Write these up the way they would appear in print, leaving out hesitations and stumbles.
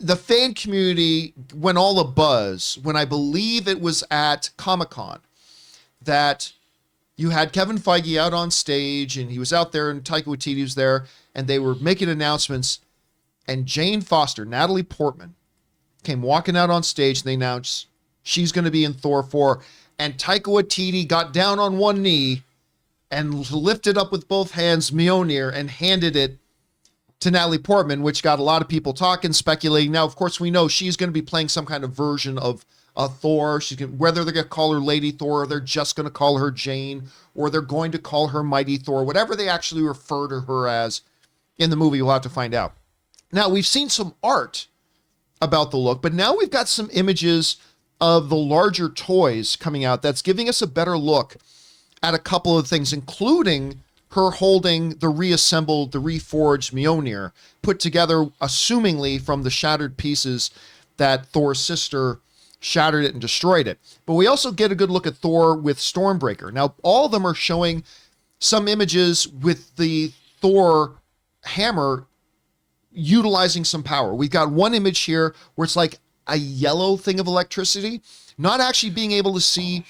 the fan community, when all the buzz, when I believe it was at Comic-Con, that you had Kevin Feige out on stage and he was out there and Taika Waititi was there and they were making announcements, and Jane Foster, Natalie Portman, came walking out on stage and they announced she's going to be in Thor 4, and Taika Waititi got down on one knee and lifted up with both hands Mjolnir and handed it to Natalie Portman, which got a lot of people talking, speculating. Now, of course, we know she's going to be playing some kind of version of Thor. Whether they're going to call her Lady Thor, or they're just going to call her Jane, or they're going to call her Mighty Thor, whatever they actually refer to her as in the movie, we'll have to find out. Now, we've seen some art about the look, but now we've got some images of the larger toys coming out that's giving us a better look at a couple of things, including her holding the reassembled, the reforged Mjolnir, put together, assumingly from the shattered pieces that Thor's sister shattered it and destroyed it. But we also get a good look at Thor with Stormbreaker. Now, all of them are showing some images with the Thor hammer utilizing some power. We've got one image here where it's like a yellow thing of electricity, not actually being able to see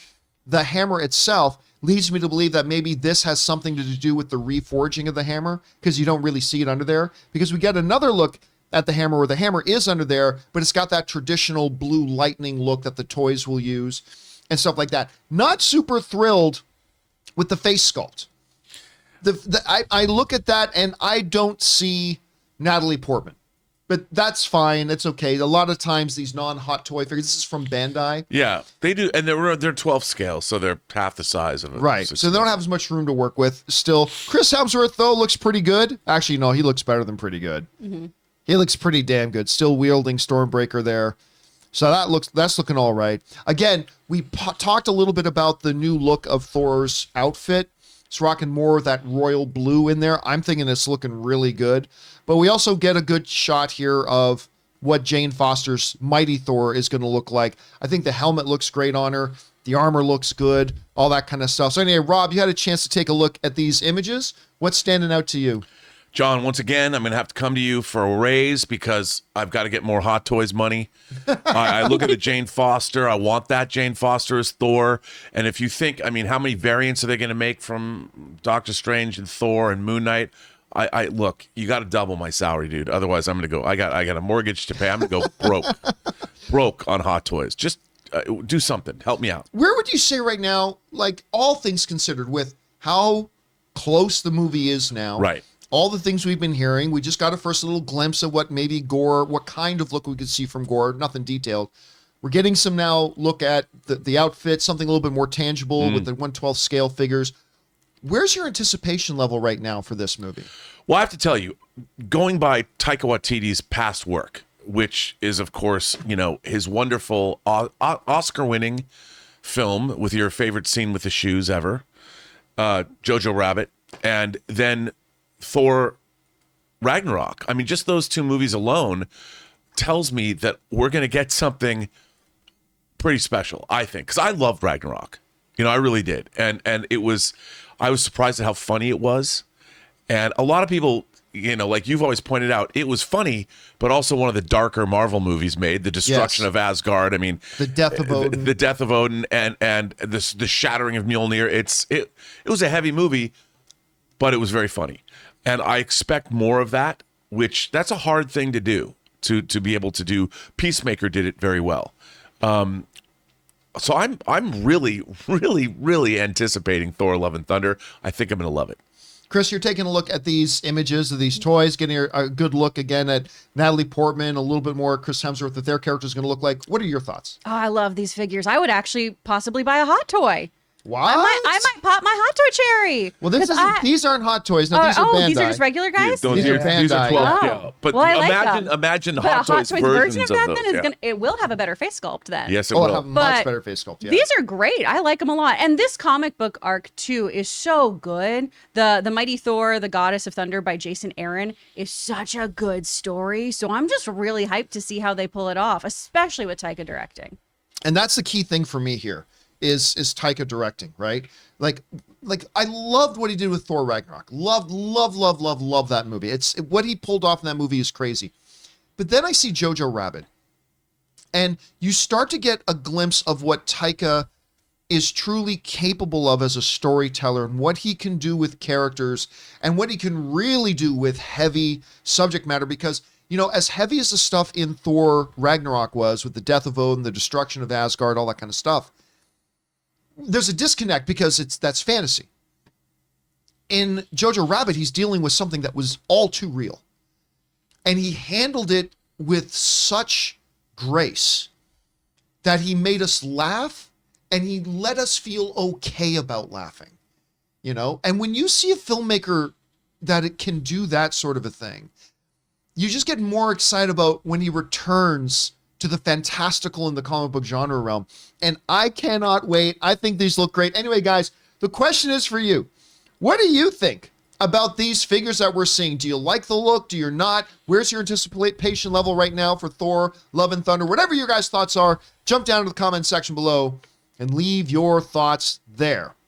the hammer itself. Leads me to believe that maybe this has something to do with the reforging of the hammer, because you don't really see it under there. Because we get another look at the hammer where the hammer is under there, but it's got that traditional blue lightning look that the toys will use and stuff like that. Not super thrilled with the face sculpt. I look at that and I don't see Natalie Portman. But that's fine. It's okay. A lot of times these non-hot toy figures, this is from Bandai. Yeah, they do. And they're 12 scale, so they're half the size of it. Right. So they don't have as much room to work with still. Chris Hemsworth, though, looks pretty good. Actually, no, he looks better than pretty good. Mm-hmm. He looks pretty damn good. Still wielding Stormbreaker there. So that's looking all right. Again, we talked a little bit about the new look of Thor's outfit. It's rocking more of that royal blue in there. I'm thinking it's looking really good. But we also get a good shot here of what Jane Foster's Mighty Thor is going to look like. I think the helmet looks great on her. The armor looks good. All that kind of stuff. So anyway, Rob, you had a chance to take a look at these images. What's standing out to you? John, once again, I'm going to have to come to you for a raise because I've got to get more Hot Toys money. I look at the Jane Foster. I want that Jane Foster as Thor. And if you think, how many variants are they going to make from Doctor Strange and Thor and Moon Knight? I look, you got to double my salary, dude. Otherwise, I'm going to go. I got a mortgage to pay. I'm going to go broke on Hot Toys. Just do something. Help me out. Where would you say right now, like all things considered, with how close the movie is now? Right. All the things we've been hearing. We just got a first little glimpse of what maybe Gore, what kind of look we could see from Gore. Nothing detailed. We're getting some now look at the outfit, something a little bit more tangible with the 1/12 scale figures. Where's your anticipation level right now for this movie? Well, I have to tell you, going by Taika Waititi's past work, which is, of course, his wonderful Oscar-winning film with your favorite scene with the shoes ever, Jojo Rabbit, and then Thor Ragnarok. Just those two movies alone tells me that we're going to get something pretty special, I think, because I loved Ragnarok. I really did. And I was surprised at how funny it was. And a lot of people, like you've always pointed out, it was funny, but also one of the darker Marvel movies made, the destruction of Asgard. The death of Odin. The death of Odin and the shattering of Mjolnir. It was a heavy movie, but it was very funny. And I expect more of that, which that's a hard thing to do, to be able to do. Peacemaker did it very well. So I'm really, really, really anticipating Thor: Love and Thunder. I think I'm going to love it. Chris, you're taking a look at these images of these toys, getting a good look again at Natalie Portman, a little bit more Chris Hemsworth, what their character is going to look like. What are your thoughts? Oh, I love these figures. I would actually possibly buy a hot toy. What? I might pop my hot toy cherry. Well, these aren't hot toys. No, these are Bandai. These are just regular guys? These are Bandai. These are 12 scale. But Imagine imagine a Hot Toys version of that those. then it will have a better face sculpt then. Yes, it will. It'll have a much better face sculpt. Yeah. These are great. I like them a lot. And this comic book arc too is so good. The Mighty Thor, the Goddess of Thunder by Jason Aaron is such a good story. So I'm just really hyped to see how they pull it off, especially with Taika directing. And that's the key thing for me here is Taika directing, right? Like I loved what he did with Thor Ragnarok. Loved that movie. What he pulled off in that movie is crazy. But then I see Jojo Rabbit, and you start to get a glimpse of what Taika is truly capable of as a storyteller, and what he can do with characters, and what he can really do with heavy subject matter. Because, you know, as heavy as the stuff in Thor Ragnarok was, with the death of Odin, the destruction of Asgard, all that kind of stuff, there's a disconnect because that's fantasy. In Jojo Rabbit, he's dealing with something that was all too real. And he handled it with such grace that he made us laugh, and he let us feel okay about laughing, you know? And when you see a filmmaker that it can do that sort of a thing, you just get more excited about when he returns to the fantastical in the comic book genre realm. And I cannot wait. I think these look great. Anyway, guys, the question is for you. What do you think about these figures that we're seeing? Do you like the look? Do you not? Where's your anticipation level right now for Thor, Love and Thunder? Whatever your guys' thoughts are, jump down to the comment section below and leave your thoughts there.